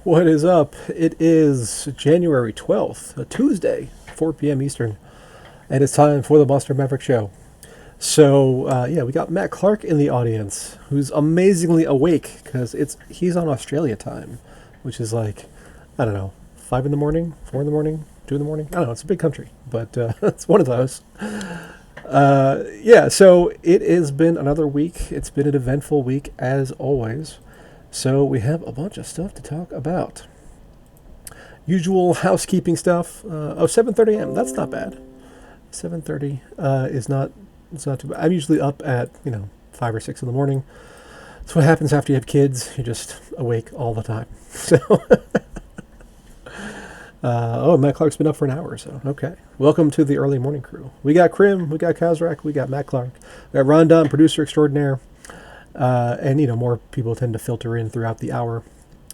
What is up? It is January 12th, a Tuesday, 4 p.m. Eastern, and it's time for the Buster Maverick Show. So, we got Matt Clark in the audience, who's amazingly awake because he's on Australia time, which is like, I don't know, 5 in the morning, 4 in the morning, 2 in the morning. I don't know, it's a big country, but it's one of those. So it has been another week. It's been an eventful week, as always. So we have a bunch of stuff to talk about. Usual housekeeping stuff. 7:30 a.m. That's not bad. 7:30 is not. It's not too bad. I'm usually up at 5 or 6 in the morning. That's what happens after you have kids. You're just awake all the time. So, Matt Clark's been up for an hour or so. Okay. Welcome to the early morning crew. We got Krim, we got Kazrak, we got Matt Clark, we got Rondon, producer extraordinaire. And more people tend to filter in throughout the hour.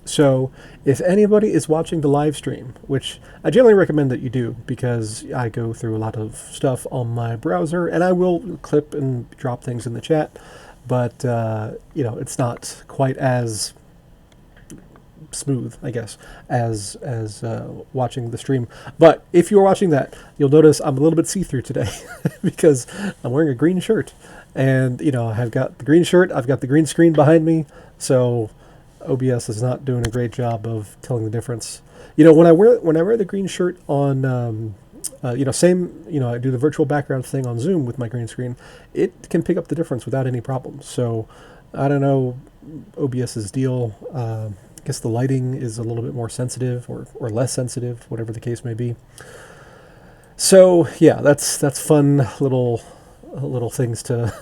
So if anybody is watching the live stream, which I generally recommend that you do because I go through a lot of stuff on my browser and I will clip and drop things in the chat, but it's not quite as smooth, I guess, as watching the stream. But if you're watching that, you'll notice I'm a little bit see-through today because I'm wearing a green shirt. And, I've got the green shirt, I've got the green screen behind me, so OBS is not doing a great job of telling the difference. When I wear the green shirt on, I do the virtual background thing on Zoom with my green screen, it can pick up the difference without any problems. So, I don't know OBS's deal. I guess the lighting is a little bit more sensitive or less sensitive, whatever the case may be. So, yeah, that's fun little things to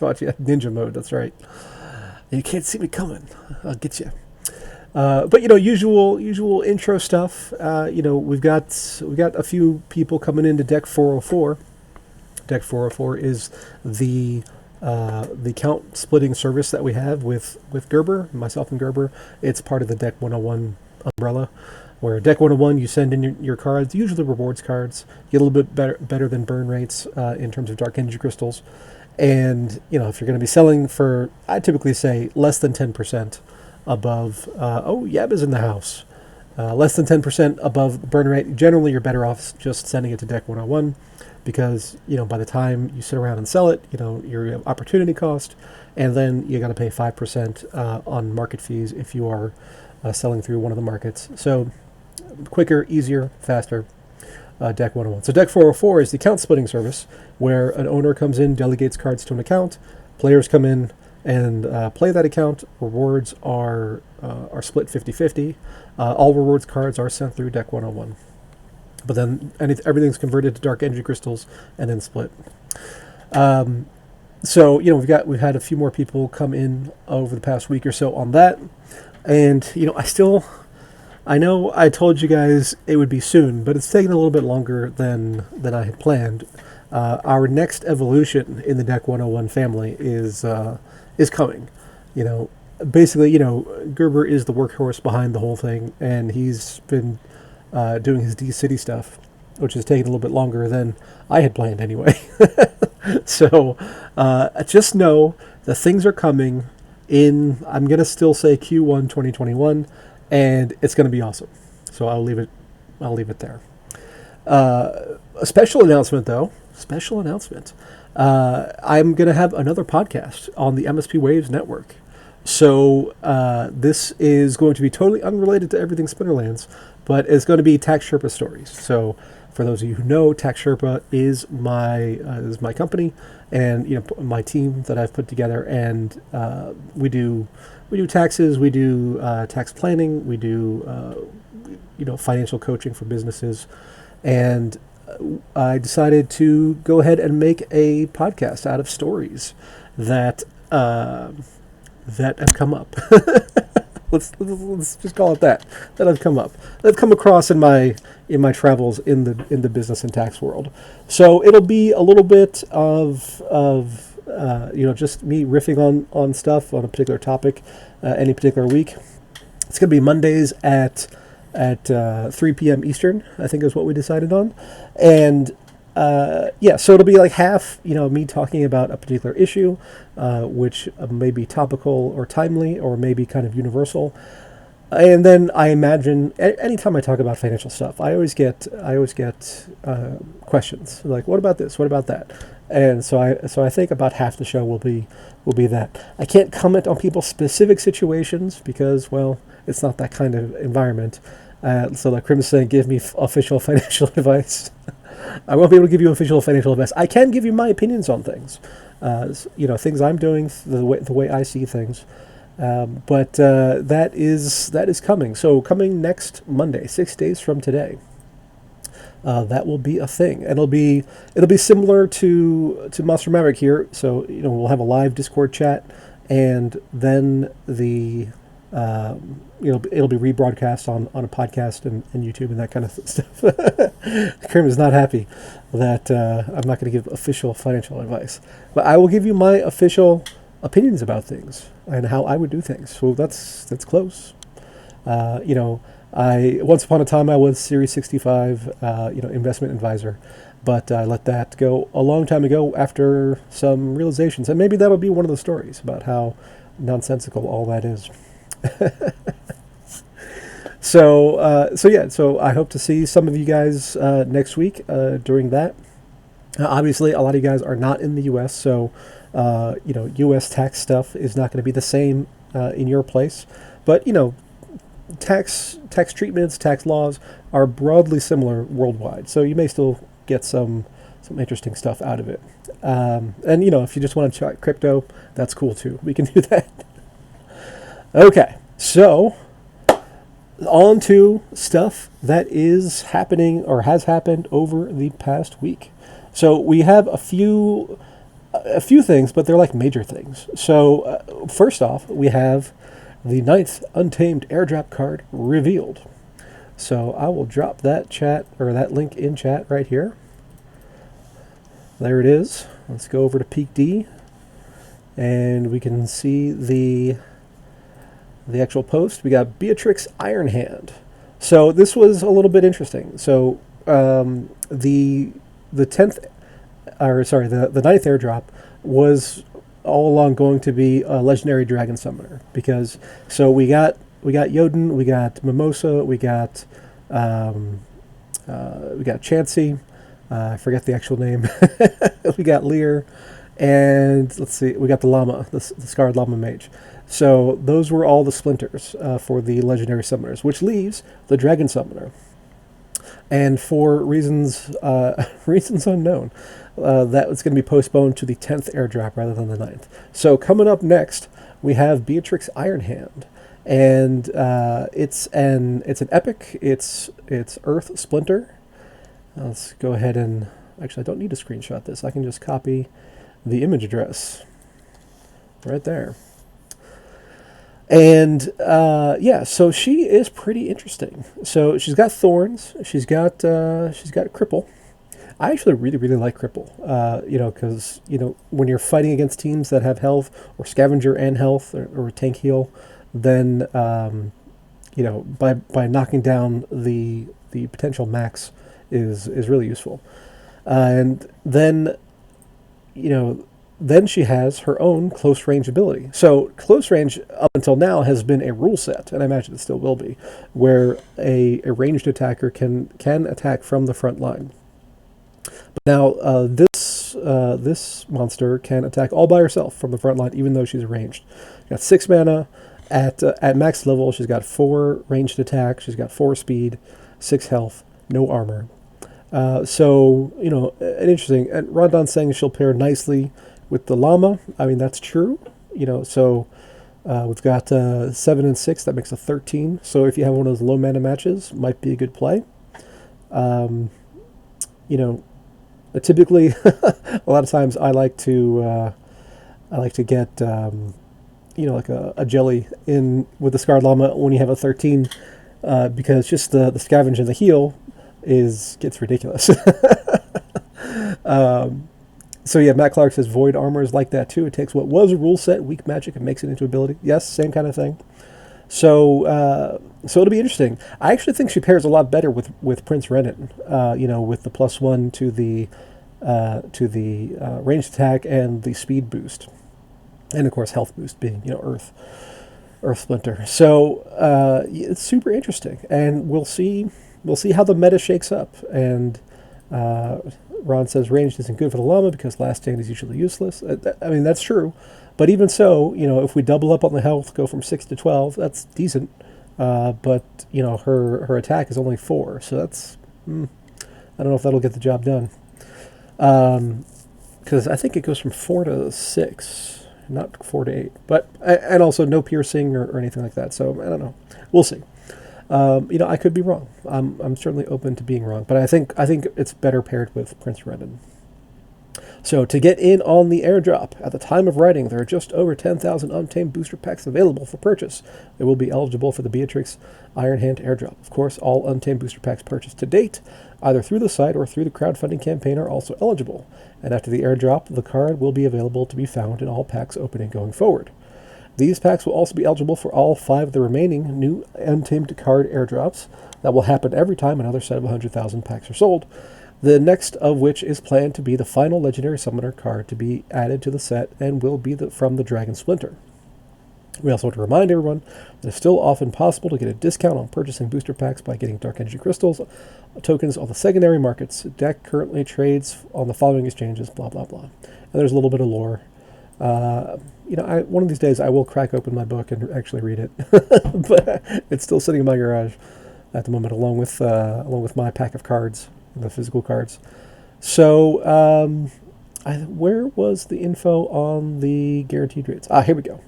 watch. Yeah, ninja mode, that's right. You can't see me coming. I'll get you. But usual intro stuff. We've got a few people coming into Deck 404. Deck 404 is the count splitting service that we have with Gerber, myself and Gerber. It's part of the Deck 101 umbrella. Where Deck 101, you send in your cards, usually rewards cards, get a little bit better than burn rates in terms of dark energy crystals. And, if you're going to be selling for, I typically say, less than 10% above, Yab is in the house. Less than 10% above the burn rate, generally you're better off just sending it to Deck 101 because, by the time you sit around and sell it, your opportunity cost, and then you got to pay 5% on market fees if you are selling through one of the markets. So, quicker, easier, faster, Deck 101. So Deck 404 is the account splitting service where an owner comes in, delegates cards to an account, players come in and play that account. Rewards are split 50-50. All rewards cards are sent through Deck 101. But then everything's converted to dark energy crystals and then split. So we've had a few more people come in over the past week or so on that. And I know I told you guys it would be soon, but it's taken a little bit longer than I had planned. Our next evolution in the Deck 101 family is coming. Basically, Gerber is the workhorse behind the whole thing, and he's been doing his D-City stuff, which has taken a little bit longer than I had planned anyway. So just know that things are coming in, I'm going to still say Q1 2021, and it's going to be awesome. So I'll leave it there. A special announcement, though. I'm going to have another podcast on the MSP Waves network. So this is going to be totally unrelated to everything Splinterlands, but it's going to be Tax Sherpa Stories. So for those of you who know, Tax Sherpa is my company and my team that I've put together, and we do taxes, we do tax planning, we do financial coaching for businesses, and I decided to go ahead and make a podcast out of stories that have come up. Let's just call it that have come up, that have come across in my travels in the business and tax world. So it'll be a little bit of just me riffing on stuff on a particular topic any particular week. It's going to be Mondays at 3 p.m. Eastern, I think is what we decided on. And so it'll be like half, me talking about a particular issue, which may be topical or timely or maybe kind of universal. And then I imagine anytime I talk about financial stuff, I always get questions like, "What about this? What about that?" And so I think about half the show will be that. I can't comment on people's specific situations because, well, it's not that kind of environment. So like Crim's saying, give me official financial advice. I won't be able to give you official financial advice. I can give you my opinions on things. Things I'm doing, the way I see things. But that is coming. So coming next Monday, 6 days from today, that will be a thing. And it'll be similar to Monster Maverick here. So we'll have a live Discord chat, and then it'll be rebroadcast on a podcast and YouTube and that kind of stuff. Krim is not happy that I'm not going to give official financial advice, but I will give you my official opinions about things and how I would do things. So that's close. I once upon a time I was Series 65, investment advisor, but I let that go a long time ago after some realizations, and maybe that'll be one of the stories about how nonsensical all that is. So I hope to see some of you guys next week during that. Obviously, a lot of you guys are not in the U.S., so U.S. tax stuff is not going to be the same in your place. But tax treatments, tax laws are broadly similar worldwide, so you may still get some interesting stuff out of it. And if you just want to try crypto, that's cool too. We can do that. Okay, so on to stuff that is happening or has happened over the past week. So we have a few things, but they're like major things. So first off, we have the 9th Untamed Airdrop card revealed. So I will drop that link in chat right here. There it is. Let's go over to Peak D, and we can see the actual post. We got Beatrix Ironhand. So this was a little bit interesting. So the 9th airdrop was all along going to be a legendary dragon summoner, because so we got Jotun, we got Mimosa, we got Chansey, I forget the actual name. We got Lear, and let's see, we got the Llama, the Scarred Llama Mage. So those were all the splinters for the legendary summoners, which leaves the dragon summoner. And for reasons unknown, that was going to be postponed to the 10th airdrop rather than the 9th. So coming up next, we have Beatrix Ironhand, and it's an epic. It's Earth Splinter. Let's go ahead and actually, I don't need to screenshot this. I can just copy the image address right there. And so she is pretty interesting. So she's got thorns. She's got cripple. I actually really, really like cripple. Because when you're fighting against teams that have health or scavenger and health or tank heal, then by knocking down the potential max is really useful. And then then she has her own close range ability. So close range up until now has been a rule set, and I imagine it still will be, where a ranged attacker can attack from the front line. But now this monster can attack all by herself from the front line, even though she's ranged. She's got 6 mana at max level. She's got 4 ranged attacks. She's got 4 speed, 6 health, no armor. An interesting. And Rondon's saying she'll pair nicely with the Llama. I mean, that's true. So we've got 7 and 6. That makes a 13. So if you have one of those low mana matches, might be a good play. Typically, a lot of times I like to get like a jelly in with the Scarred Llama when you have a 13, because just the scavenge and the heal gets ridiculous. So yeah, Matt Clark says Void Armor is like that too. It takes what was a rule set, weak magic, and makes it into ability. Yes, same kind of thing. So it'll be interesting. I actually think she pairs a lot better with Prince Renan. With the +1 to the ranged attack and the speed boost, and of course health boost being Earth. Earth Splinter. So it's super interesting, and we'll see how the meta shakes up. And uh, Ron says ranged isn't good for the llama because last stand is usually useless. I mean, that's true, but even so, if we double up on the health, go from 6 to 12, that's decent. But her attack is only 4, so that's I don't know if that'll get the job done. Because I think it goes from 4 to 6, not 4 to 8. But and also no piercing or anything like that. So I don't know. We'll see. I could be wrong. I'm certainly open to being wrong, but I think it's better paired with Prince Renan. So to get in on the airdrop, at the time of writing, there are just over 10,000 Untamed booster packs available for purchase. They will be eligible for the Beatrix Ironhand airdrop. Of course, all Untamed booster packs purchased to date, either through the site or through the crowdfunding campaign, are also eligible. And after the airdrop, the card will be available to be found in all packs opening going forward. These packs will also be eligible for all 5 of the remaining new Untamed card airdrops that will happen every time another set of 100,000 packs are sold. The next of which is planned to be the final Legendary Summoner card to be added to the set and will be from the Dragon Splinter. We also want to remind everyone that it's still often possible to get a discount on purchasing booster packs by getting Dark Energy Crystals tokens on the secondary markets. Deck currently trades on the following exchanges, blah, blah, blah. And there's a little bit of lore. One of these days I will crack open my book and actually read it. But it's still sitting in my garage at the moment, along with my pack of cards, the physical cards. So, where was the info on the guaranteed rates? Here we go.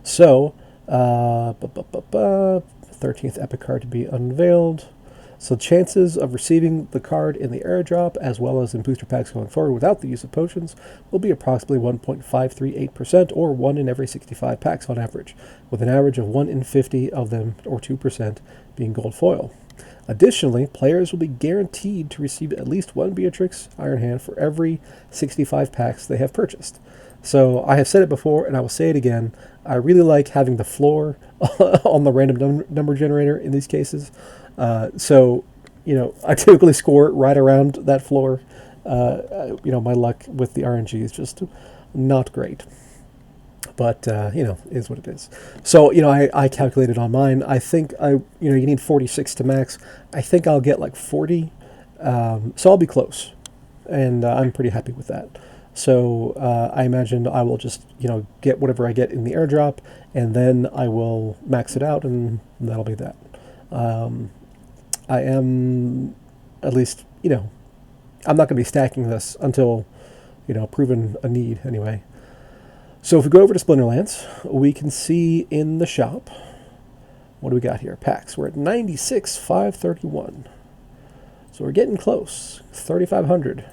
So, 13th epic card to be unveiled. So chances of receiving the card in the airdrop, as well as in booster packs going forward without the use of potions, will be approximately 1.538%, or 1 in every 65 packs on average, with an average of 1 in 50 of them, or 2%, being gold foil. Additionally, players will be guaranteed to receive at least 1 Beatrix Ironhand for every 65 packs they have purchased. So I have said it before, and I will say it again. I really like having the floor on the random number generator in these cases. I typically score right around that floor. My luck with the RNG is just not great. But, is what it is. So, I calculated on mine. I think you need 46 to max. I think I'll get like 40. So I'll be close. And I'm pretty happy with that. So I imagine I will just, get whatever I get in the airdrop, and then I will max it out, and that'll be that. I am, at least, I'm not going to be stacking this until, proven a need anyway. So if we go over to Splinterlands, we can see in the shop, what do we got here? Packs. We're at 96,531. So we're getting close. 3,500.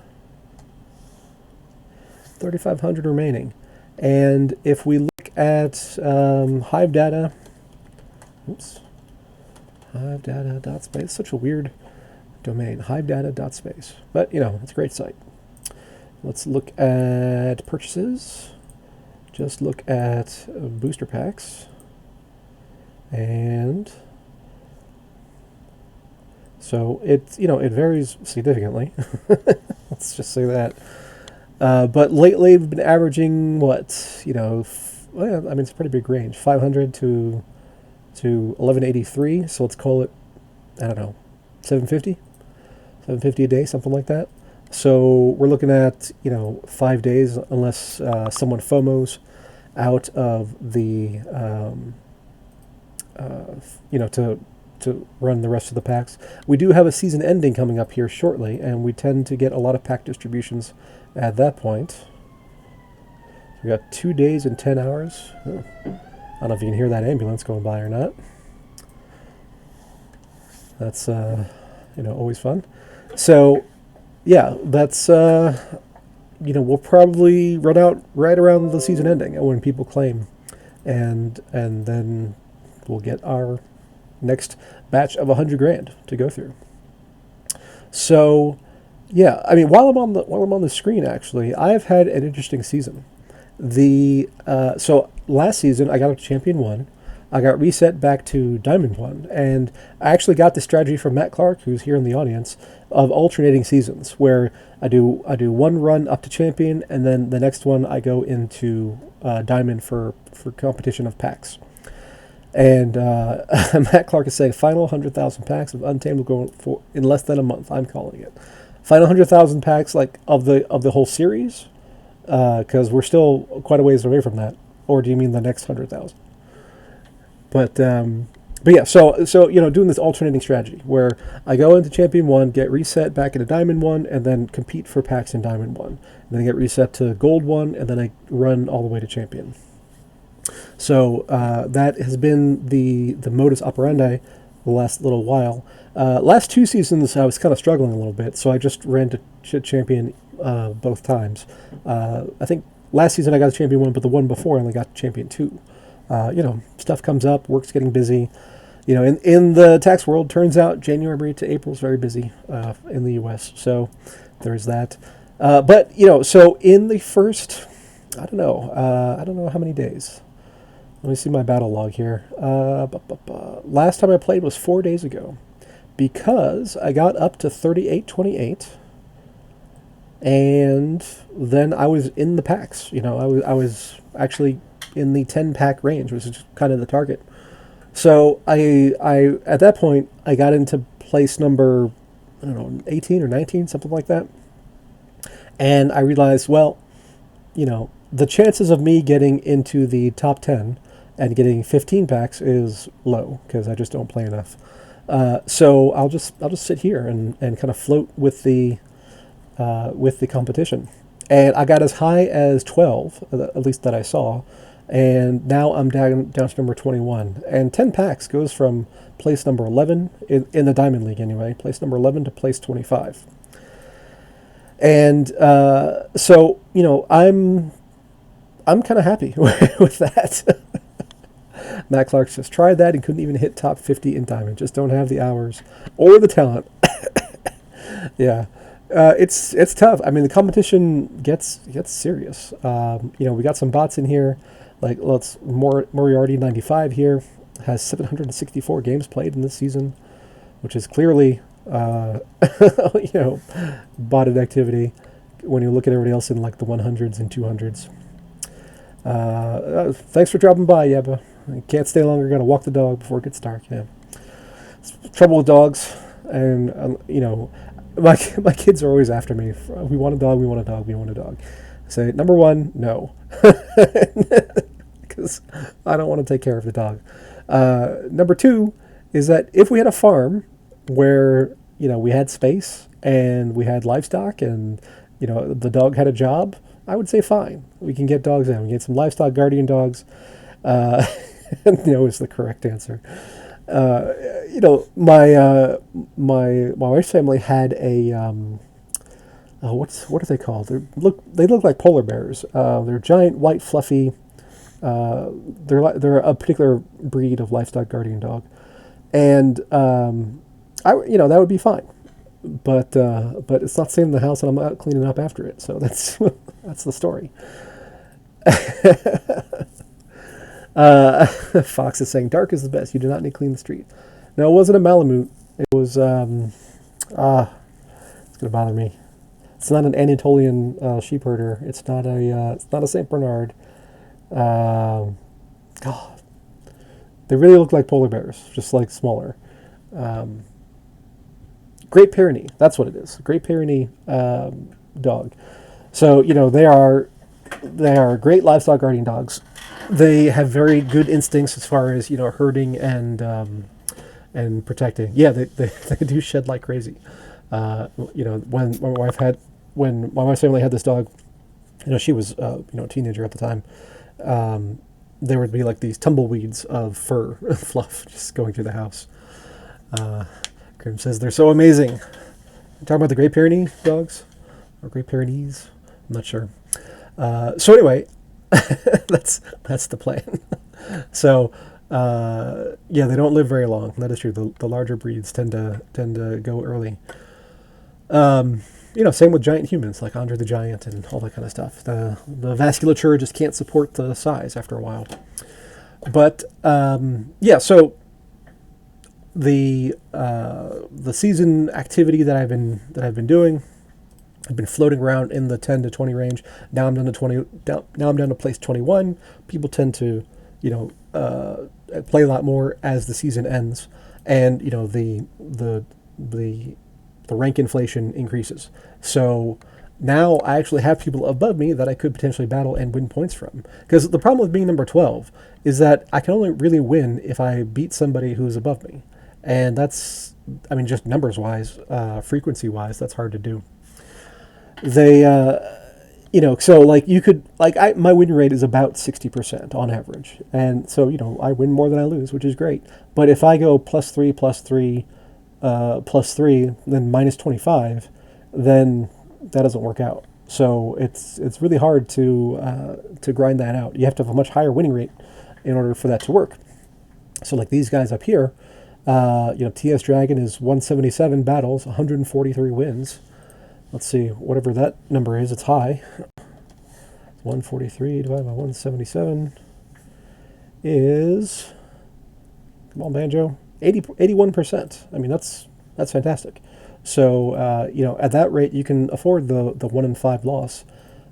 3,500 remaining. And if we look at Hive Data, hivedata.space, such a weird domain, hivedata.space. But, it's a great site. Let's look at purchases. Just look at booster packs. And so it varies significantly. Let's just say that. But lately we've been averaging it's a pretty big range, 500 to 1183. So let's call it, I don't know, 750 a day, something like that. So we're looking at 5 days, unless someone FOMOs out of the to run the rest of the packs. We do have a season ending coming up here shortly, and we tend to get a lot of pack distributions at that point. We got 2 days and 10 hours. Oh. I don't know if you can hear that ambulance going by or not. That's always fun. So yeah, that's we'll probably run out right around the season ending when people claim, and then we'll get our next batch of 100 grand to go through. So yeah, I mean, while I'm on the screen, actually, I've had an interesting season. So last season I got up to Champion 1. I got reset back to Diamond 1. And I actually got the strategy from Matt Clark, who's here in the audience, of alternating seasons, where I do one run up to champion, and then the next one I go into Diamond for competition of packs. And Matt Clark is saying final 100,000 packs of Untamed will go for in less than a month. I'm calling it. Final 100,000 packs, like of the whole series, because we're still quite a ways away from that. Or do you mean the next 100,000? But yeah, so doing this alternating strategy where I go into Champion 1, get reset back into Diamond 1, and then compete for packs in Diamond 1. And then I get reset to Gold 1, and then I run all the way to Champion. So that has been the modus operandi the last little while. Last 2 seasons I was kind of struggling a little bit, so I just ran to Champion both times. I think last season I got to Champion 1, but the one before I only got to Champion 2. Stuff comes up, work's getting busy. In the tax world, turns out January to April is very busy in the U.S., so there's that. But so in the first, I don't know how many days. Let me see my battle log here. Last time I played was 4 days ago, because I got up to 38-28, and then I was in the packs. I was actually in the 10-pack range, which is kind of the target. So I at that point I got into place number 18 or 19, something like that, and I realized, well, the chances of me getting into the top 10 and getting 15 packs is low because I just don't play enough. So I'll just sit here and kind of float with the competition. And I got as high as 12, at least that I saw, and now I'm down to number 21. And 10 packs goes from place number 11 in the Diamond League anyway, place number 11 to place 25. And so I'm kind of happy with that. Matt Clark just tried that and couldn't even hit top 50 in Diamond. Just don't have the hours or the talent. Yeah, it's tough. I mean, the competition gets serious. We got some bots in here. Like, Moriarty 95 here has 764 games played in this season, which is clearly botted activity when you look at everybody else in like the 100s and 200s. Thanks for dropping by, Yeba. I can't stay longer. Got to walk the dog before it gets dark. Yeah, it's trouble with dogs, and my kids are always after me. We want a dog. We want a dog. We want a dog. I say, number one, no, because I don't want to take care of the dog. Number two is that if we had a farm where we had space and we had livestock and the dog had a job, I would say fine. We can get dogs in. We can get some livestock guardian dogs. No is the correct answer. My wife's family had a what are they called? They look like polar bears. They're giant, white, fluffy. They're a particular breed of livestock guardian dog, and that would be fine. But it's not staying in the house, and I'm not cleaning up after it. So that's the story. Fox is saying dark is the best. You do not need to clean the street. No, it wasn't a Malamute. It was it's gonna bother me. It's not an Anatolian sheep herder. It's not a Saint Bernard. God, they really look like polar bears, just like smaller. Great Pyrenee, that's what it is. Great Pyrenee dog. So they are great livestock guardian dogs. They have very good instincts as far as herding and protecting. Yeah, they do shed like crazy. When my wife's family had this dog, she was a teenager at the time. There would be like these tumbleweeds of fur fluff just going through the house. Grim says they're so amazing. You talking about the Great Pyrenee dogs or Great Pyrenees? I'm not sure. So anyway, that's the plan. So they don't live very long. That is true. The larger breeds tend to go early. Same with giant humans like Andre the Giant and all that kind of stuff. The vasculature just can't support the size after a while. But yeah, so the season activity that I've been doing, I've been floating around in the 10 to 20 range. Now I'm down to 20. Now I'm down to place 21. People tend to, play a lot more as the season ends, and the rank inflation increases. So now I actually have people above me that I could potentially battle and win points from. Because the problem with being number 12 is that I can only really win if I beat somebody who's above me, and that's, I mean, just numbers wise, frequency wise, that's hard to do. They so like you could, like, my win rate is about 60% on average, and so I win more than I lose, which is great. But if I go +3 +3 +3 then -25, then that doesn't work out. So it's really hard to grind that out. You have to have a much higher winning rate in order for that to work. So like these guys up here, TS Dragon is 177 battles, 143 wins. Let's see, whatever that number is, it's high. 143 divided by 177 is, come on, Banjo, 81%. I mean, that's fantastic. So, at that rate, you can afford the 1 in 5 loss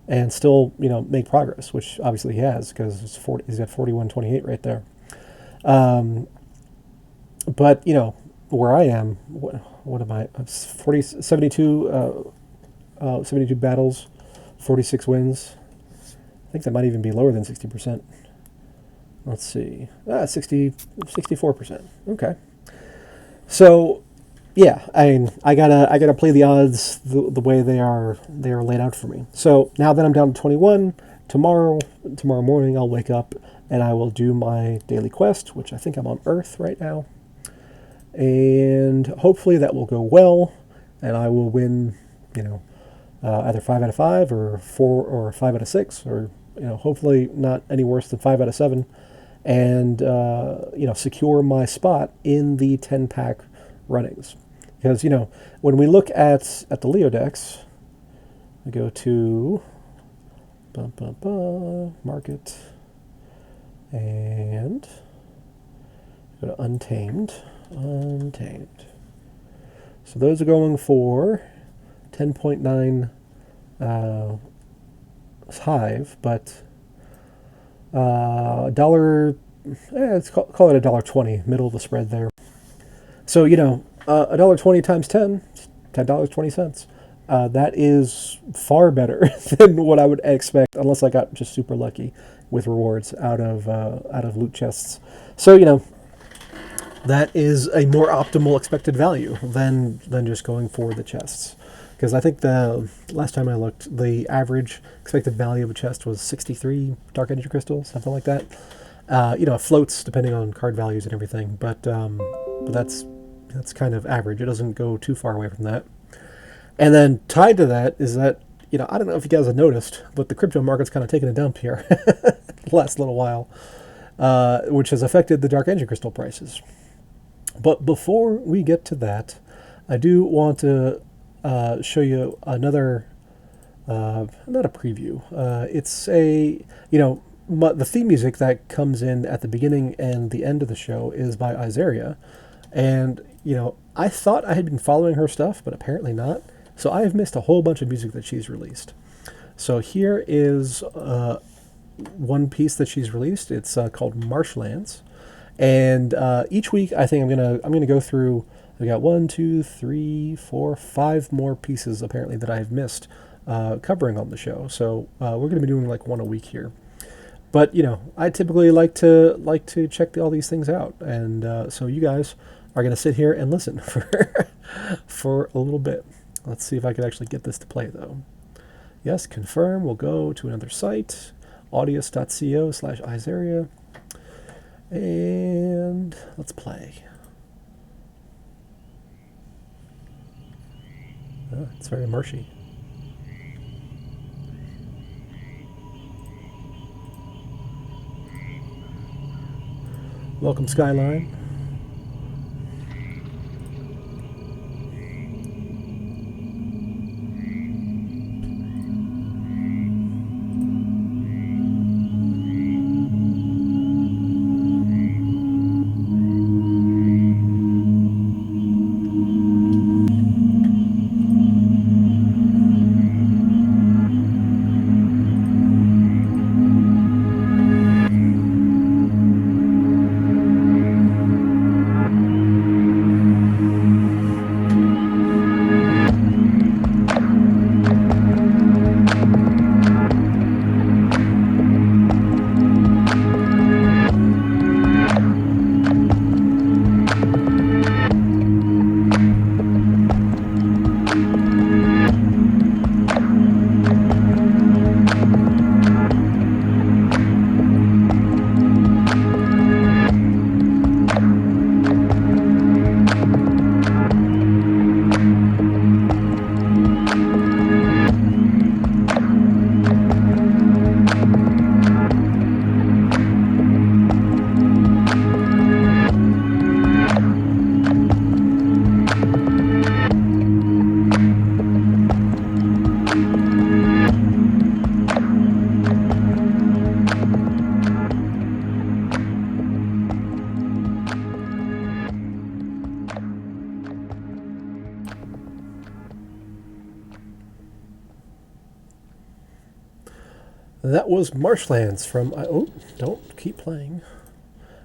and still, make progress, which obviously he has, because he's got 41-28 right there. But, where I am, what am I? 72 battles, 46 wins. I think that might even be lower than 60%. Let's see. 64%. Okay. So, yeah, I gotta play the odds the way they are laid out for me. So now that I'm down to 21, tomorrow morning I'll wake up and I will do my daily quest, which I think I'm on Earth right now, and hopefully that will go well, and I will win, either 5 out of 5 or 4 or 5 out of 6, or hopefully not any worse than 5 out of 7, and secure my spot in the 10-pack runnings. Because when we look at the Leo decks, I go to market and go to Untamed. So those are going for 10.9 hive, but dollar, let's call it $1.20, middle of the spread there. So $1.20 times 10, $10.20. That is far better than what I would expect, unless I got just super lucky with rewards out of loot chests. So that is a more optimal expected value than just going for the chests. Because I think the last time I looked, the average expected value of a chest was 63 Dark Energy Crystals, something like that. It floats depending on card values and everything, but that's kind of average. It doesn't go too far away from that. And then tied to that is that, I don't know if you guys have noticed, but the crypto market's kind of taken a dump here the last little while, which has affected the Dark Energy Crystal prices. But before we get to that, I do want to show you another, not a preview. It's the theme music that comes in at the beginning and the end of the show is by Izaria. And, I thought I had been following her stuff, but apparently not. So I have missed a whole bunch of music that she's released. So here is one piece that she's released. It's called Marshlands. And each week, I think I'm gonna go through. I got 1, 2, 3, 4, 5 more pieces apparently that I've missed covering on the show. So we're gonna be doing like one a week here. But I typically like to check all these things out, and so you guys are gonna sit here and listen for a little bit. Let's see if I can actually get this to play though. Yes, confirm. We'll go to another site, audius.co/Izaria, and let's play. Oh, it's very marshy. Welcome, Skyline. That was Marshlands from. Oh, don't keep playing.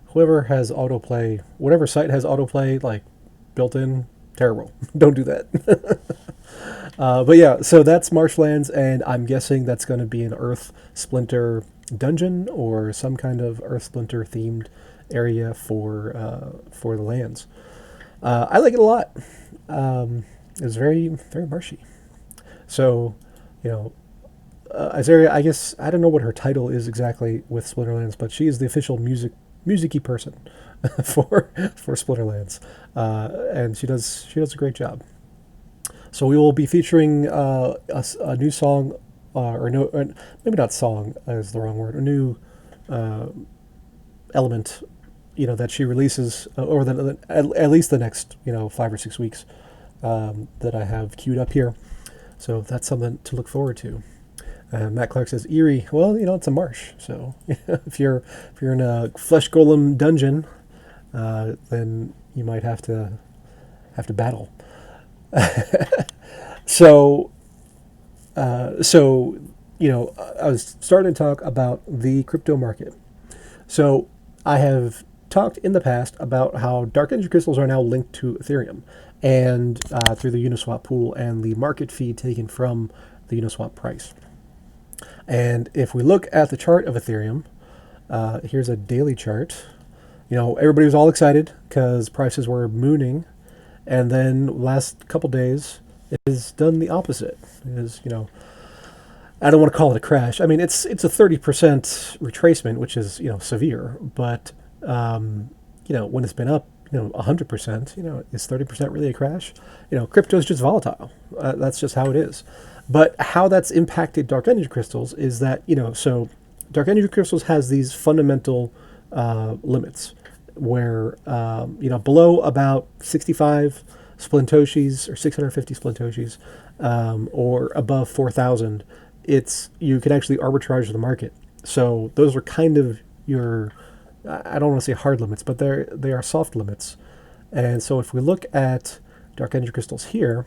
Whoever has autoplay, whatever site has autoplay like built in, terrible. Don't do that. But yeah, so that's Marshlands, and I'm guessing that's going to be an Earth Splinter dungeon or some kind of Earth Splinter themed area for the lands. I like it a lot. It's very very marshy. So, you know, Azaria, I guess I don't know what her title is exactly with Splinterlands, but she is the official musicy person for Splinterlands, and she does a great job. So we will be featuring a new song, or no, maybe not song is the wrong word, a new uh, element, that she releases over at least the next 5 or 6 weeks, that I have queued up here. So that's something to look forward to. Matt Clark says eerie. Well, it's a marsh. So if you're in a flesh golem dungeon, then you might have to battle. So I was starting to talk about the crypto market. So I have talked in the past about how dark energy crystals are now linked to Ethereum, and through the Uniswap pool and the market fee taken from the Uniswap price. And if we look at the chart of Ethereum, here's a daily chart. Everybody was all excited because prices were mooning, and then last couple days it has done the opposite. It is, I don't want to call it a crash. I mean, it's a 30% retracement, which is severe. But when it's been up 100%, is 30% really a crash? Crypto is just volatile. That's just how it is. But how that's impacted dark energy crystals is that so dark energy crystals has these fundamental limits where below about 65 splintoshis or 650 splintoshis, or above 4,000, you can actually arbitrage the market. So those are kind of your, I don't want to say hard limits, but they are soft limits. And so if we look at dark energy crystals here,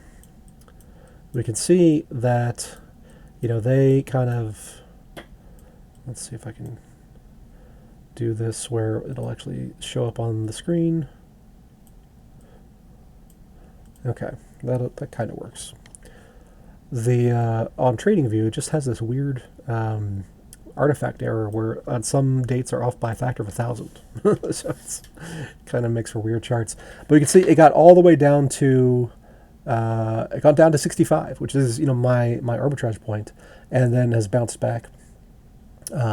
we can see that they kind of, let's see if I can do this where it'll actually show up on the screen. Okay, that kind of works. The on TradingView, it just has this weird artifact error where on some dates are off by a factor of 1,000. So it's kind of makes for weird charts. But you can see it got all the way down to 65, which is my arbitrage point, and then has bounced back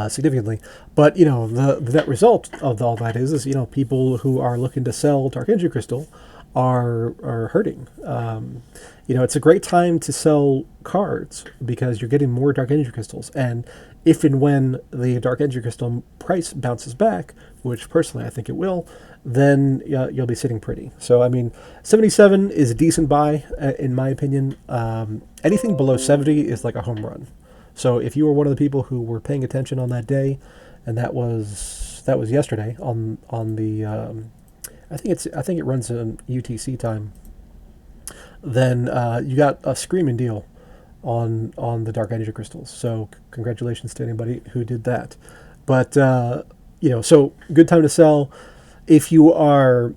significantly. But the net result of all that is people who are looking to sell dark energy crystal are hurting. It's a great time to sell cards because you're getting more dark energy crystals, and if and when the dark energy crystal price bounces back, which personally I think it will, then you'll be sitting pretty. So I mean, 77 is a decent buy in my opinion. Anything below 70 is like a home run. So if you were one of the people who were paying attention on that day, and that was yesterday on the I think it runs in UTC time, then you got a screaming deal on the dark energy crystals. So congratulations to anybody who did that. But so good time to sell. If you are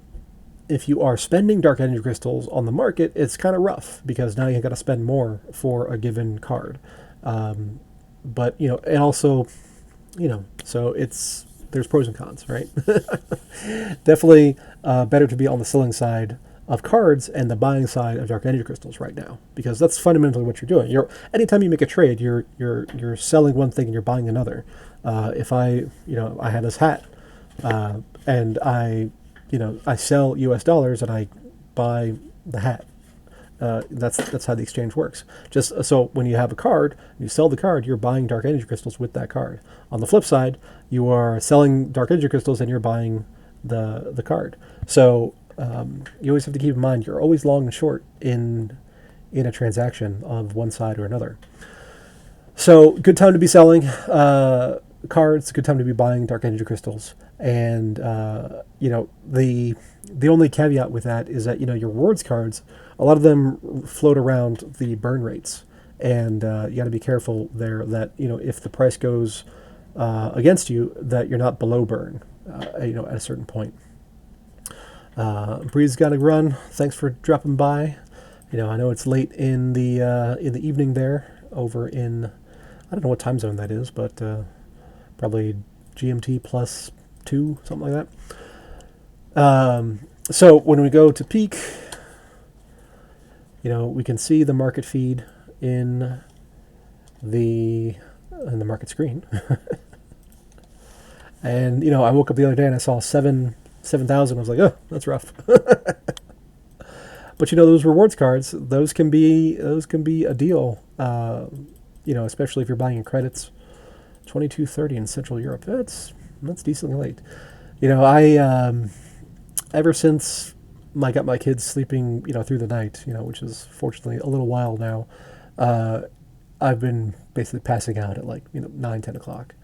spending dark energy crystals on the market, it's kind of rough because now you got to spend more for a given card. But and also so there's pros and cons, right? Definitely better to be on the selling side of cards and the buying side of dark energy crystals right now, because that's fundamentally what you're doing. Anytime you make a trade, you're selling one thing and you're buying another. If I had this hat, and I sell US dollars and I buy the hat. That's how the exchange works. Just so when you have a card, you sell the card, you're buying dark energy crystals with that card. On the flip side, you are selling dark energy crystals and you're buying the card. So you always have to keep in mind you're always long and short in a transaction of one side or another. So good time to be selling cards. Good time to be buying dark energy crystals. And the only caveat with that is that your rewards cards, a lot of them float around the burn rates, and you got to be careful there that if the price goes against you, that you're not below burn, at a certain point. Bree's got to run. Thanks for dropping by. I know it's late in the evening there over in, I don't know what time zone that is, but probably GMT plus 2, something like that. So when we go to peak, we can see the market feed in the market screen. And I woke up the other day and I saw 7,000. I was like, oh, that's rough. But those rewards cards, those can be a deal. Especially if you're buying in credits. 22.30 in Central Europe. That's decently late. I ever since I got my kids sleeping through the night, which is fortunately a little while now, I've been basically passing out at 9, 10 o'clock.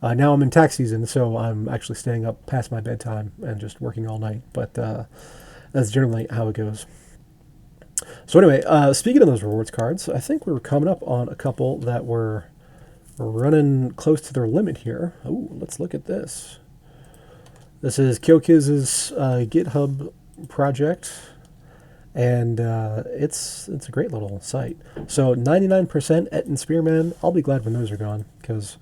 Now I'm in tax season, so I'm actually staying up past my bedtime and just working all night. But that's generally how it goes. So anyway, speaking of those rewards cards, I think we're coming up on a couple that were running close to their limit here. Oh, let's look at this. This is KyoKiz's GitHub project, and it's a great little site. So 99% Et and Spearman. I'll be glad when those are gone, because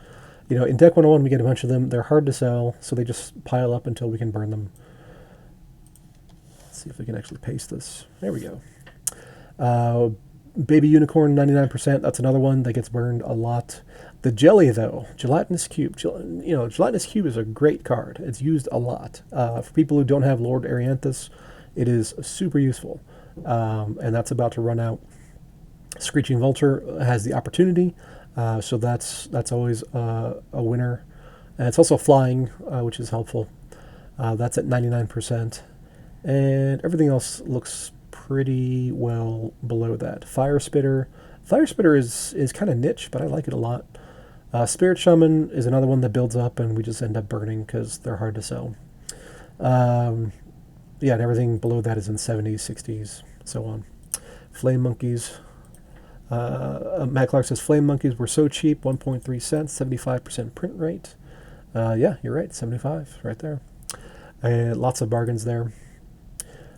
in Deck 101 we get a bunch of them. They're hard to sell, so they just pile up until we can burn them. Let's see if we can actually paste this. There we go. Baby Unicorn 99%. That's another one that gets burned a lot. The Jelly, though, Gelatinous Cube. Gelatinous Cube is a great card. It's used a lot. For people who don't have Lord Arianthus, it is super useful. And that's about to run out. Screeching Vulture has the opportunity, so that's always a winner. And it's also flying, which is helpful. That's at 99%. And everything else looks pretty well below that. Fire Spitter is kind of niche, but I like it a lot. Spirit Shaman is another one that builds up, and we just end up burning because they're hard to sell. And everything below that is in 70s, 60s, so on. Flame Monkeys. Matt Clark says, Flame Monkeys were so cheap, 1.3 cents, 75% print rate. Yeah, you're right, 75, right there. Lots of bargains there.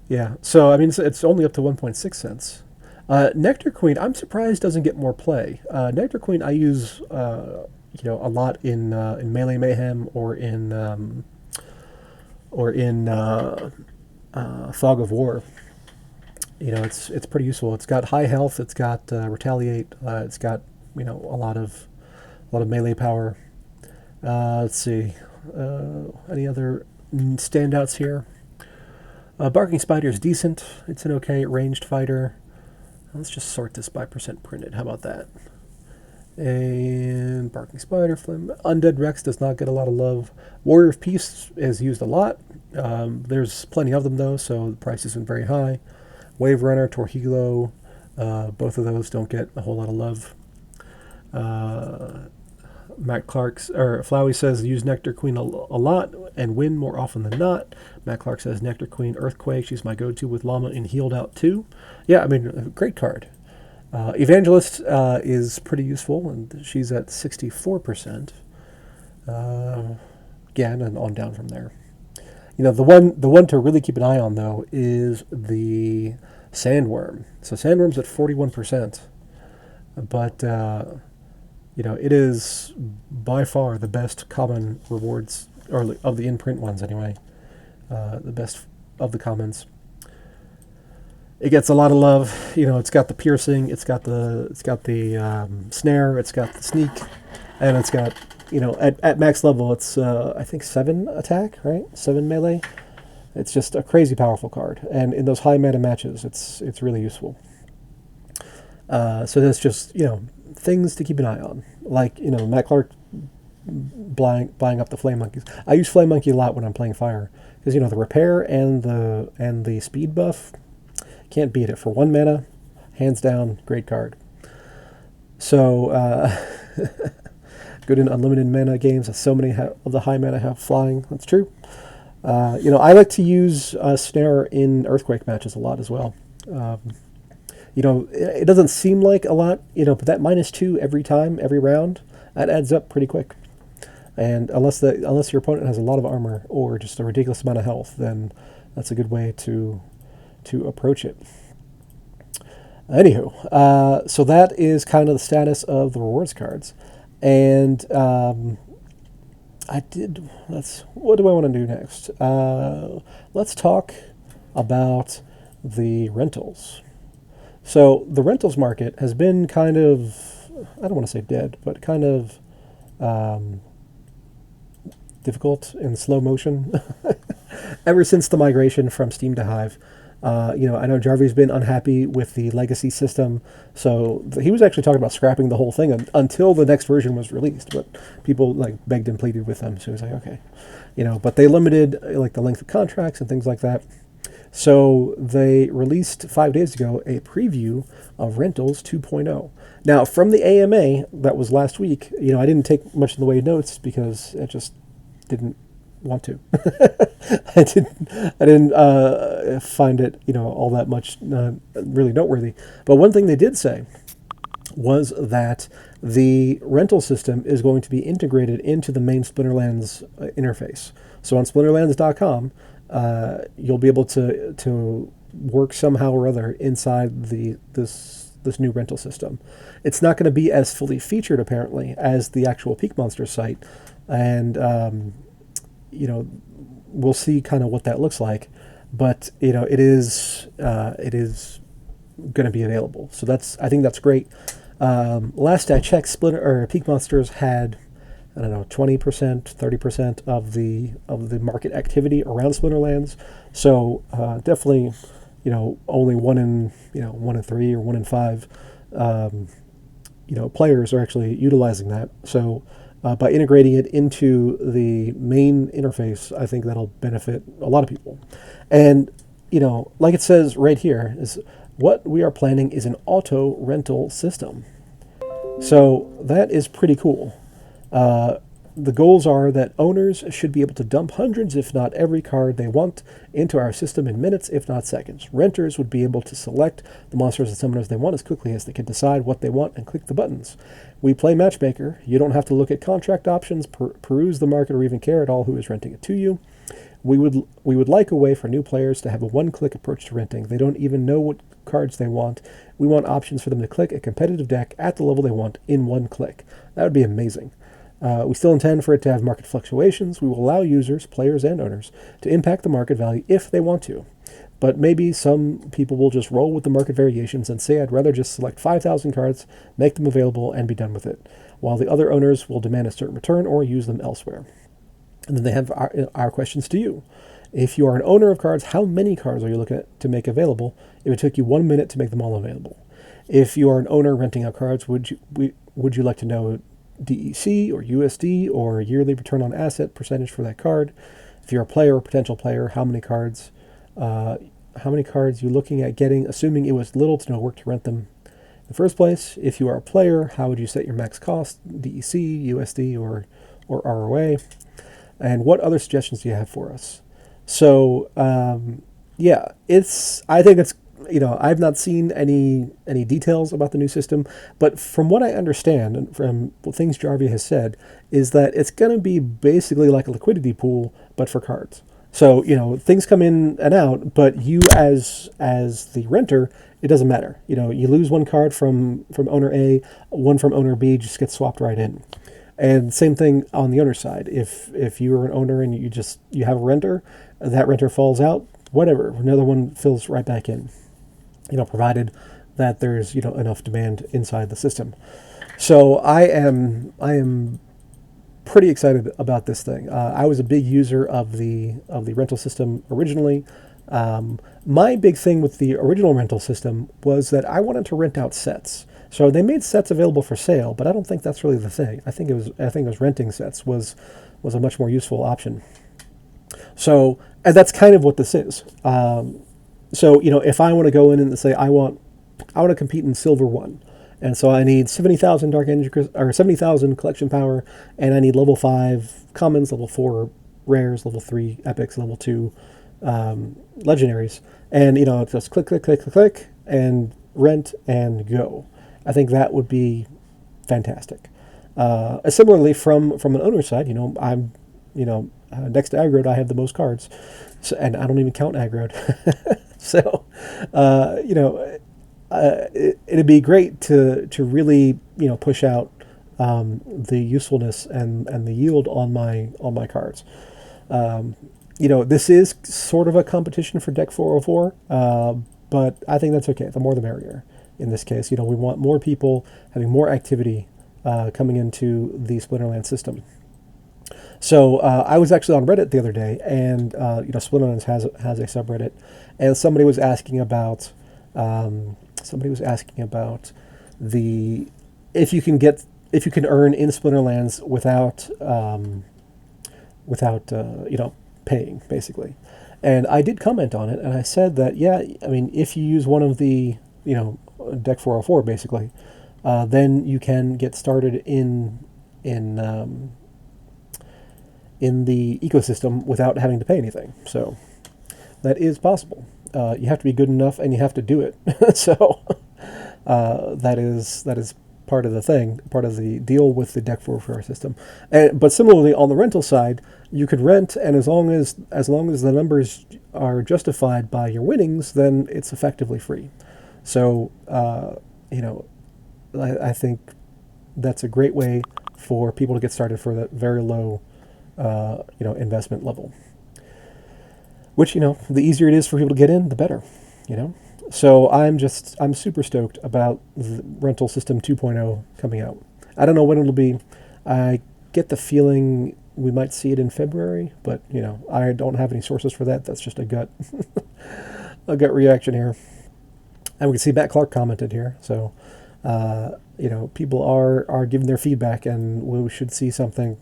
Yeah, so it's only up to 1.6 cents. Nectar Queen, I'm surprised doesn't get more play. Nectar Queen I use a lot in Melee Mayhem or in Fog of War. It's pretty useful. It's got high health. It's got Retaliate. It's got a lot of melee power. Let's see, any other standouts here? Barking Spider is decent. It's an okay ranged fighter. Let's just sort this by percent printed. How about that? And Barking Spider, Flame. Undead Rex does not get a lot of love. Warrior of Peace is used a lot. There's plenty of them, though, so the price isn't very high. Wave Runner, Torhilo, both of those don't get a whole lot of love. Matt Clark, or Flowey says, use Nectar Queen a lot and win more often than not. Matt Clark says, Nectar Queen Earthquake, she's my go-to with Llama in Healed Out too. Yeah, great card. Evangelist is pretty useful, and she's at 64%. Again, and on down from there. The one to really keep an eye on, though, is the Sandworm. So Sandworm's at 41%, but it is by far the best common rewards, or of the in-print ones anyway. The best of the commons. It gets a lot of love. It's got the piercing, it's got the snare, it's got the sneak, and it's got at max level it's I think 7 attack, right? 7 melee. It's just a crazy powerful card, and in those high meta matches, it's really useful. So that's just things to keep an eye on, like Matt Clark buying up the Flame Monkeys. I use Flame Monkey a lot when I'm playing Fire, because the repair and the speed buff, can't beat it for 1 mana, hands down, great card. So good in unlimited mana games. So many of the high mana have flying. That's true. I like to use Snare in Earthquake matches a lot as well. it doesn't seem like a lot, but that -2 every time, every round, that adds up pretty quick. And unless your opponent has a lot of armor or just a ridiculous amount of health, then that's a good way to approach it. Anywho, so that is kind of the status of the rewards cards, and what do I want to do next? Let's talk about the rentals. So the rentals market has been kind of, I don't want to say dead, but kind of difficult in slow motion ever since the migration from Steam to Hive. I know Jarvy's been unhappy with the legacy system, so he was actually talking about scrapping the whole thing until the next version was released. But people begged and pleaded with him, so he was like, okay, But they limited the length of contracts and things like that. So they released 5 days ago a preview of Rentals 2.0. Now, from the AMA that was last week, I didn't take much in the way of notes because I just didn't want to. I didn't find it, all that much really noteworthy. But one thing they did say was that the rental system is going to be integrated into the main Splinterlands interface. So on splinterlands.com, you'll be able to work somehow or other inside this new rental system. It's not going to be as fully featured apparently as the actual Peakmonsters site, and we'll see kind of what that looks like. But it is going to be available. So I think that's great. Last I checked, Peakmonsters had, I don't know, 20%, 30% of the market activity around Splinterlands. So definitely, only 1 in 3 or 1 in 5, players are actually utilizing that. So by integrating it into the main interface, I think that'll benefit a lot of people. And like it says right here, is what we are planning is an auto rental system. So that is pretty cool. The goals are that owners should be able to dump hundreds, if not every card they want, into our system in minutes, if not seconds. Renters would be able to select the monsters and summoners they want as quickly as they can decide what they want and click the buttons. We play Matchmaker. You don't have to look at contract options, peruse the market, or even care at all who is renting it to you. We would like a way for new players to have a one-click approach to renting. They don't even know what cards they want. We want options for them to click a competitive deck at the level they want in one click. That would be amazing. We still intend for it to have market fluctuations. We will allow users, players, and owners to impact the market value if they want to. But maybe some people will just roll with the market variations and say, I'd rather just select 5,000 cards, make them available, and be done with it, while the other owners will demand a certain return or use them elsewhere. And then they have our questions to you. If you are an owner of cards, how many cards are you looking at to make available if it took you 1 minute to make them all available? If you are an owner renting out cards, would you like to know DEC or USD or yearly return on asset percentage for that card? If you're a player or potential player, how many cards you looking at getting, assuming it was little to no work to rent them in the first place? If you are a player, how would you set your max cost, DEC, USD, or ROA? And what other suggestions do you have for us? So I think it's, I've not seen any details about the new system, but from what I understand and from what things Jarvie has said, is that it's going to be basically like a liquidity pool, but for cards. So, things come in and out, but you as the renter, it doesn't matter. You lose one card from owner A, one from owner B just gets swapped right in. And same thing on the owner side. If you are an owner and you have a renter, that renter falls out, whatever, another one fills right back in. Provided that there's enough demand inside the system. So I am pretty excited about this thing. I was a big user of the rental system originally. My big thing with the original rental system was that I wanted to rent out sets. So they made sets available for sale, but I don't think that's really the thing. I think it was renting sets was a much more useful option. So, and that's kind of what this is. So, if I want to go in and say I want to compete in Silver 1, and so I need 70,000 Dark Energy or 70,000 collection power, and I need level 5 commons, level 4 rares, level 3 epics, level 2 legendaries, and just click, click, click, click, click, and rent, and go. I think that would be fantastic. Similarly, from an owner's side, I'm, next to Aggroed, I have the most cards, so, and I don't even count Aggroed. So, it'd be great to really push out the usefulness and the yield on my cards. This is sort of a competition for deck 404, but I think that's okay. The more the merrier. In this case, we want more people having more activity coming into the Splinterland system. So I was actually on Reddit the other day, and Splinterlands has a subreddit, and somebody was asking about the if you can earn in Splinterlands without paying, basically. And I did comment on it, and I said that if you use one of the deck 404 basically, then you can get started in the ecosystem without having to pay anything. So that is possible. You have to be good enough, and you have to do it. So that is part of the thing, part of the deal with the deck 404 system. But similarly, on the rental side, you could rent, and as long as the numbers are justified by your winnings, then it's effectively free. So I think that's a great way for people to get started for that very low investment level. Which, the easier it is for people to get in, the better, So I'm super stoked about the rental system 2.0 coming out. I don't know when it'll be. I get the feeling we might see it in February, but, I don't have any sources for that. That's just a gut reaction here. And we can see Matt Clark commented here. So, people are giving their feedback, and we should see something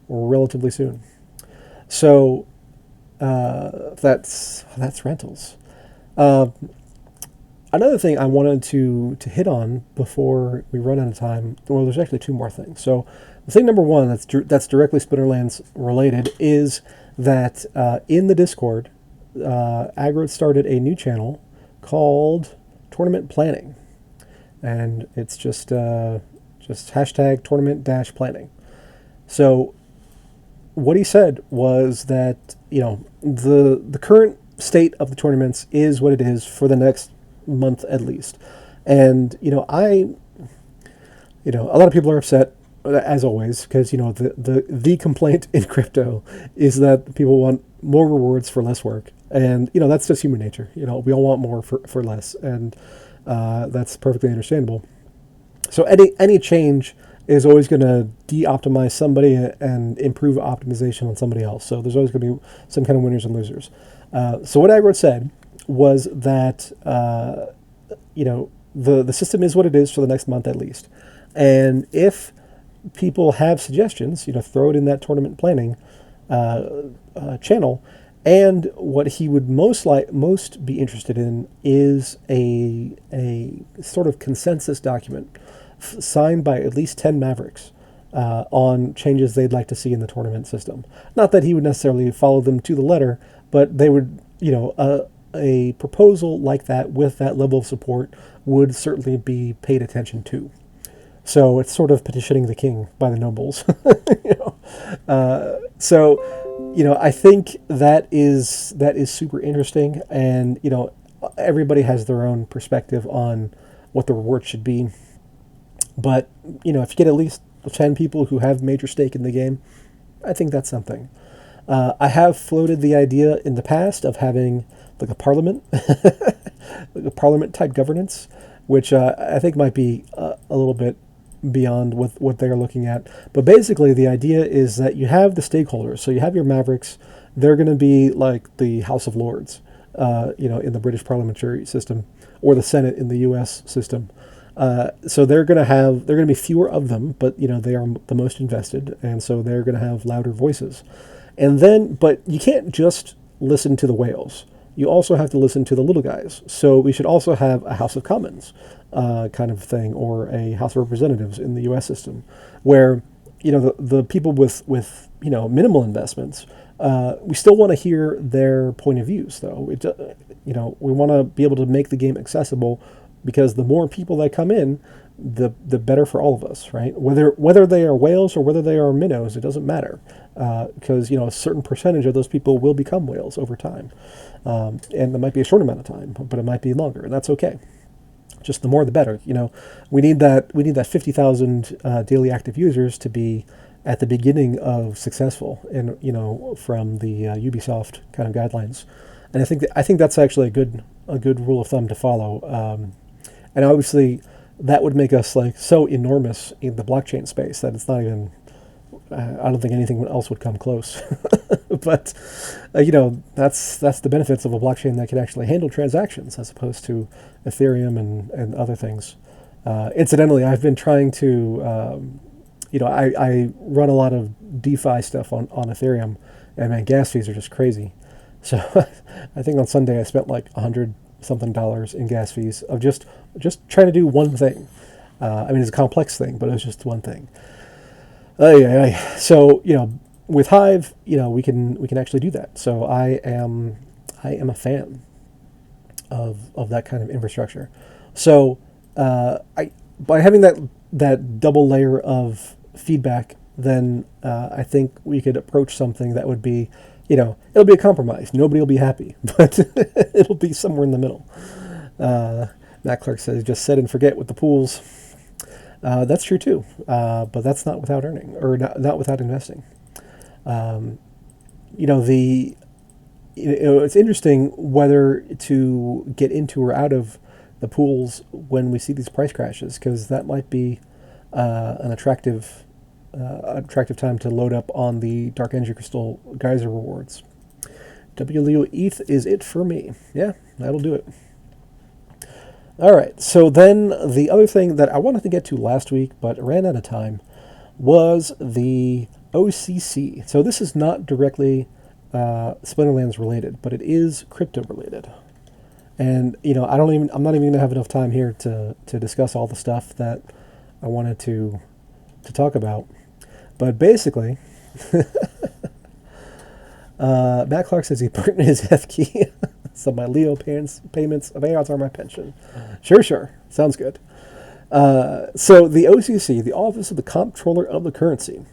relatively soon. So, that's rentals. Another thing I wanted to hit on before we run out of time, well, there's actually two more things. So, the thing number one that's directly Splinterlands related is that in the Discord, Aggroed started a new channel called Tournament Planning, and it's just hashtag tournament-planning. So what he said was that the current state of the tournaments is what it is for the next month at least, and a lot of people are upset, as always, because the complaint in crypto is that people want more rewards for less work, and that's just human nature. We all want more for less, and that's perfectly understandable. So any change is always going to de-optimize somebody and improve optimization on somebody else. So there's always going to be some kind of winners and losers. So what Aggroed said was that the system is what it is for the next month at least, and if people have suggestions, throw it in that tournament planning channel. And what he would most be interested in is a sort of consensus document signed by at least 10 Mavericks on changes they'd like to see in the tournament system. Not that he would necessarily follow them to the letter, but they would, a proposal like that with that level of support would certainly be paid attention to. So it's sort of petitioning the king by the nobles. I think that is super interesting, and everybody has their own perspective on what the reward should be. But if you get at least 10 people who have major stake in the game, I think that's something. I have floated the idea in the past of having like a parliament, like a parliament type governance, which I think might be a little bit beyond what they're looking at. But basically the idea is that you have the stakeholders. So you have your Mavericks. They're going to be like the House of Lords, in the British parliamentary system, or the Senate in the U.S. system. So they're going to be fewer of them, but they are the most invested, and so they're going to have louder voices. And then, but you can't just listen to the whales. You also have to listen to the little guys. So we should also have a House of Commons kind of thing, or a House of Representatives in the U.S. system, where the people with minimal investments, we still want to hear their point of views, though. We want to be able to make the game accessible because the more people that come in, the better for all of us, right? Whether they are whales or whether they are minnows, it doesn't matter, because a certain percentage of those people will become whales over time, and it might be a short amount of time, but it might be longer, and that's okay. Just the more the better. We need that 50,000 daily active users to be at the beginning of successful, and from the Ubisoft kind of guidelines, and I think that's actually a good rule of thumb to follow, and obviously that would make us like so enormous in the blockchain space that it's not even. I don't think anything else would come close. But that's the benefits of a blockchain that can actually handle transactions as opposed to Ethereum and other things. Incidentally, I've been trying to. I run a lot of DeFi stuff on Ethereum, and man, gas fees are just crazy. So I think on Sunday I spent like $100 something in gas fees of just trying to do one thing. It's a complex thing, but it was just one thing. So with Hive, we can actually do that. So I am a fan of that kind of infrastructure. So by having that double layer of feedback, then I think we could approach something that would be, it'll be a compromise. Nobody will be happy, but it'll be somewhere in the middle. Matt Clark says, just set and forget with the pools. That's true too, but that's not without earning, or not without investing. It's interesting whether to get into or out of the pools when we see these price crashes, because that might be an attractive time to load up on the Dark Energy Crystal Geyser rewards. WLEO ETH is it for me. Yeah, that'll do it. All right, so then the other thing that I wanted to get to last week, but ran out of time, was the OCC. So this is not directly Splinterlands related, but it is crypto related. And I'm not even going to have enough time here to discuss all the stuff that I wanted to talk about. But basically, Matt Clark says he put in his F key. So my Leo payments of AOS are my pension. Sure. Sounds good. So the OCC, the Office of the Comptroller of the Currency,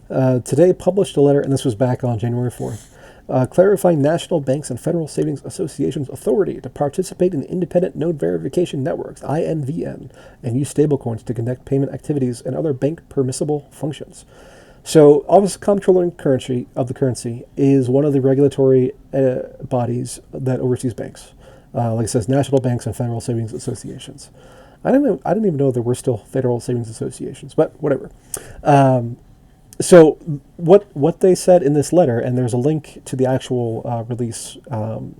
today published a letter, and this was back on January 4th, clarifying national banks and Federal Savings Associations' authority to participate in independent node verification networks, INVN, and use stablecoins to conduct payment activities and other bank permissible functions. So, Office of Comptroller of the Currency is one of the regulatory bodies that oversees banks. Like it says, national banks and Federal Savings Associations. I didn't even know there were still Federal Savings Associations, but whatever. So, what they said in this letter, and there's a link to the actual release down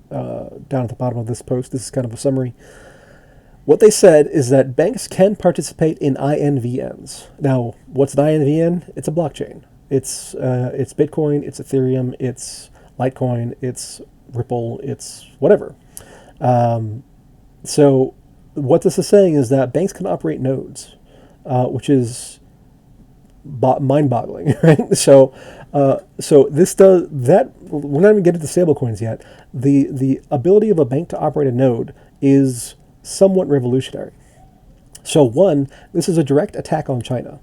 at the bottom of this post. This is kind of a summary. What they said is that banks can participate in INVNs. Now, what's an INVN? It's a blockchain. It's Bitcoin, it's Ethereum, it's Litecoin, it's Ripple, it's whatever. So what this is saying is that banks can operate nodes, which is mind-boggling, right? So this does that. We're not even getting to stablecoins yet. The ability of a bank to operate a node is somewhat revolutionary. So this is a direct attack on China.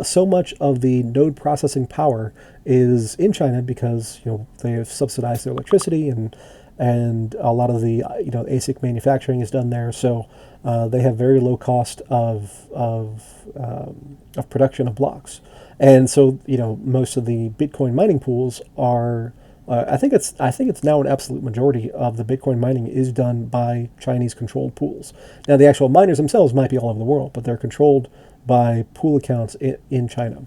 So much of the node processing power is in China because they have subsidized their electricity and a lot of the ASIC manufacturing is done there. So they have very low cost of production of blocks, and so most of the Bitcoin mining pools are. I think it's now an absolute majority of the Bitcoin mining is done by Chinese controlled pools. Now the actual miners themselves might be all over the world, but they're controlled by pool accounts in China.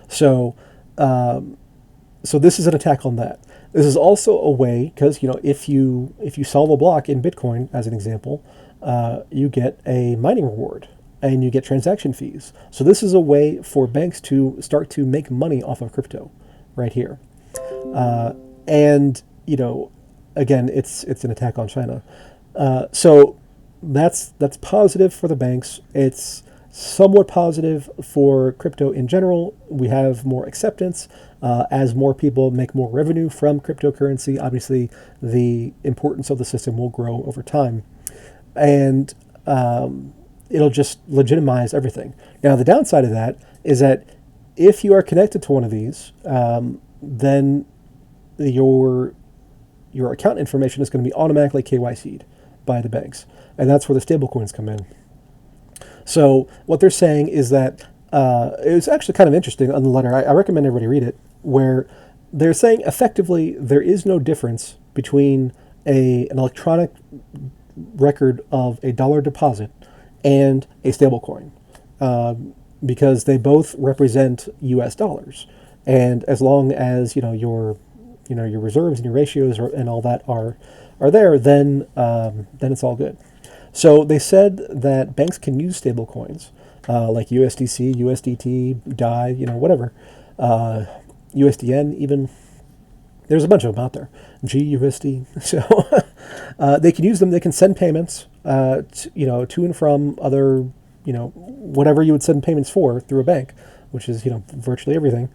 So this is an attack on that. This is also a way, because if you solve a block in Bitcoin, as an example, you get a mining reward and you get transaction fees. So this is a way for banks to start to make money off of crypto, right here. Again, it's an attack on China. So that's positive for the banks. It's somewhat positive for crypto in general. We have more acceptance as more people make more revenue from cryptocurrency. Obviously, the importance of the system will grow over time, and it'll just legitimize everything. Now, the downside of that is that if you are connected to one of these, then your account information is going to be automatically KYC'd by the banks, and that's where the stablecoins come in. So what they're saying is that it was actually kind of interesting on the letter. I recommend everybody read it, where they're saying effectively there is no difference between an electronic record of a dollar deposit and a stablecoin, because they both represent U.S. dollars, and as long as your reserves and your ratios and all that are there, then it's all good. So they said that banks can use stablecoins like USDC, USDT, DAI, whatever, USDN even. There's a bunch of them out there. GUSD. So they can use them. They can send payments, to and from other, whatever you would send payments for through a bank, which is virtually everything.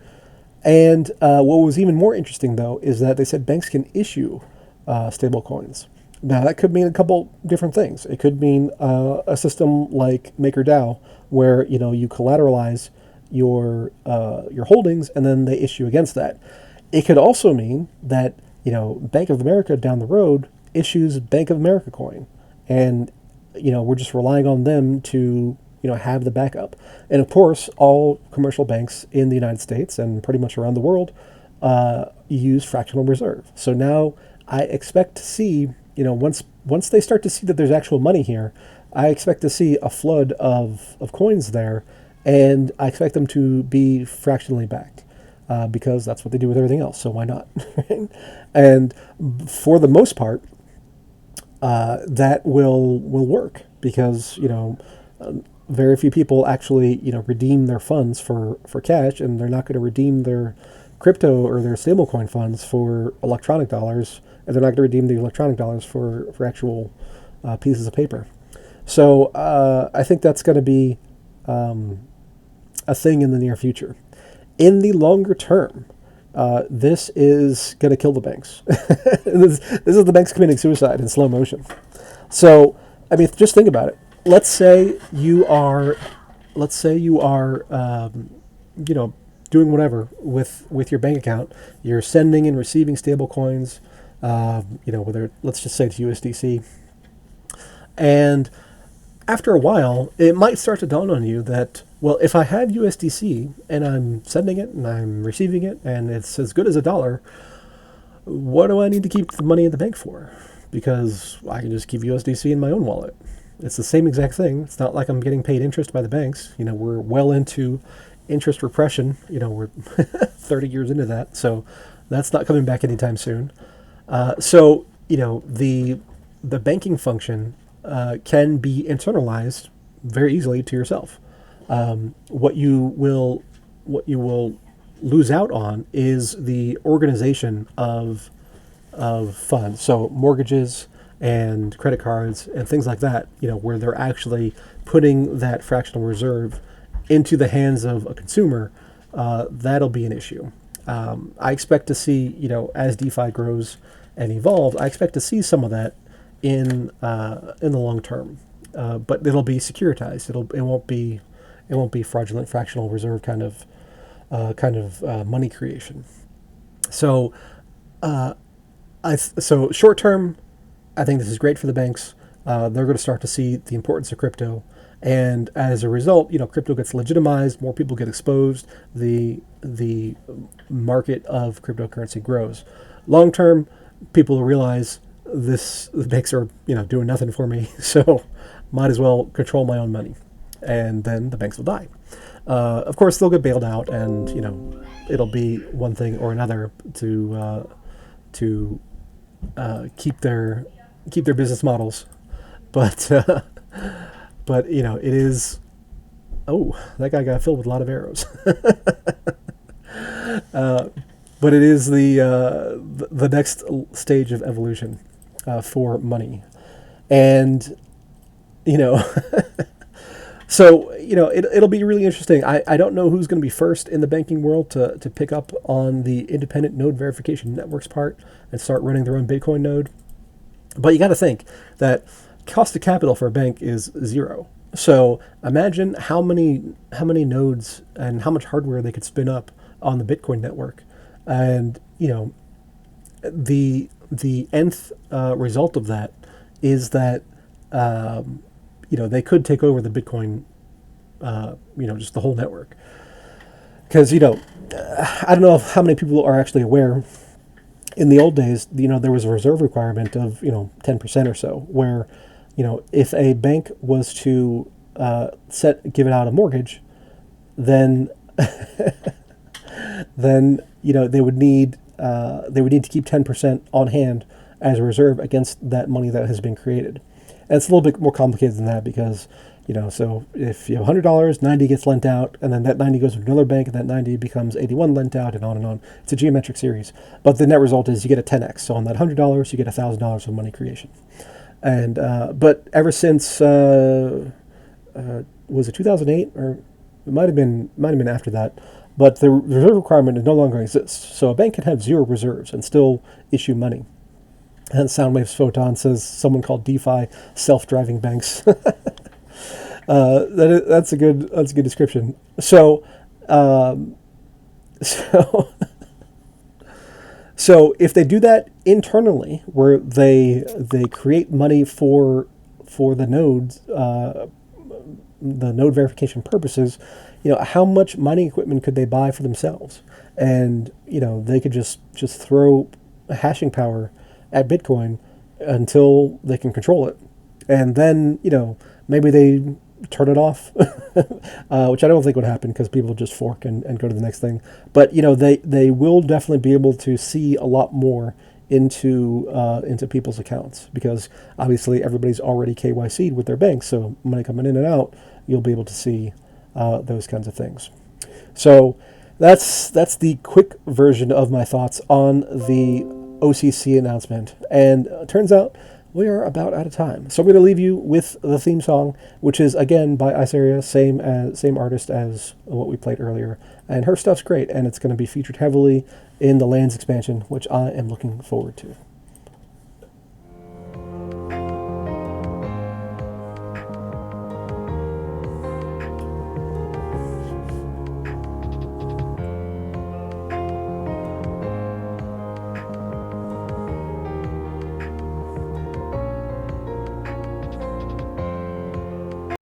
And what was even more interesting, though, is that they said banks can issue stable coins. Now, that could mean a couple different things. It could mean a system like MakerDAO, where you collateralize your holdings and then they issue against that. It could also mean that Bank of America down the road issues Bank of America coin, and we're just relying on them to have the backup. And of course, all commercial banks in the United States and pretty much around the world use fractional reserve. So now I expect to see, once they start to see that there's actual money here, I expect to see a flood of coins there, and I expect them to be fractionally backed because that's what they do with everything else. So why not? And for the most part, that will work because very few people actually redeem their funds for cash, and they're not going to redeem their crypto or their stablecoin funds for electronic dollars, and they're not going to redeem the electronic dollars for actual pieces of paper. So I think that's going to be a thing in the near future. In the longer term, this is going to kill the banks. This is the banks committing suicide in slow motion. So, I mean, just think about it. Let's say you are, doing whatever with your bank account. You're sending and receiving stable coins, whether, let's just say it's USDC. And after a while, it might start to dawn on you that, well, if I have USDC and I'm sending it and I'm receiving it and it's as good as $1, what do I need to keep the money in the bank for? Because I can just keep USDC in my own wallet. It's the same exact thing. It's not like I'm getting paid interest by the banks. We're well into interest repression. We're 30 years into that, so that's not coming back anytime soon. So the banking function can be internalized very easily to yourself. What you will lose out on is the organization of funds. So mortgages and credit cards and things like that, where they're actually putting that fractional reserve into the hands of a consumer, that'll be an issue. I expect to see, as DeFi grows and evolves, I expect to see some of that in the long term, but it'll be securitized. It won't be fraudulent fractional reserve kind of money creation. So, so short term, I think this is great for the banks. They're going to start to see the importance of crypto, and as a result, crypto gets legitimized. More people get exposed. The market of cryptocurrency grows. Long term, people will realize the banks are doing nothing for me, so might as well control my own money, and then the banks will die. Of course, they'll get bailed out, and it'll be one thing or another to keep their business models, but it is. Oh, that guy got filled with a lot of arrows. But it is the next stage of evolution for money, and So, it'll be really interesting. I don't know who's going to be first in the banking world to pick up on the independent node verification networks part and start running their own Bitcoin node. But you got to think that cost of capital for a bank is zero. So imagine how many nodes and how much hardware they could spin up on the Bitcoin network, and the nth result of that is that they could take over the Bitcoin, just the whole network. Because I don't know how many people are actually aware. In the old days, there was a reserve requirement of 10% or so, where if a bank was to give it out a mortgage, then they would need to keep 10% on hand as a reserve against that money that has been created. And it's a little bit more complicated than that because so if you have $100, 90 gets lent out, and then that 90 goes to another bank, and that 90 becomes 81 lent out, and on and on. It's a geometric series. But the net result is you get a 10x. So on that $100, you get $1,000 of money creation. And but ever since was it 2008, or it might have been after that. But the reserve requirement no longer exists. So a bank can have zero reserves and still issue money. And Soundwaves Photon says someone called DeFi self-driving banks. That's a good description. So, so so if they do that internally, where they create money for the nodes, the node verification purposes, how much mining equipment could they buy for themselves? And they could just throw hashing power at Bitcoin until they can control it, and then maybe they turn it off, which I don't think would happen because people just fork and go to the next thing. But they will definitely be able to see a lot more into people's accounts, because obviously everybody's already KYC'd with their banks, so money coming in and out, you'll be able to see those kinds of things. So that's the quick version of my thoughts on the OCC announcement, and turns out we are about out of time. So I'm going to leave you with the theme song, which is, again, by Iceria, same artist as what we played earlier. And her stuff's great, and it's going to be featured heavily in the Lands expansion, which I am looking forward to.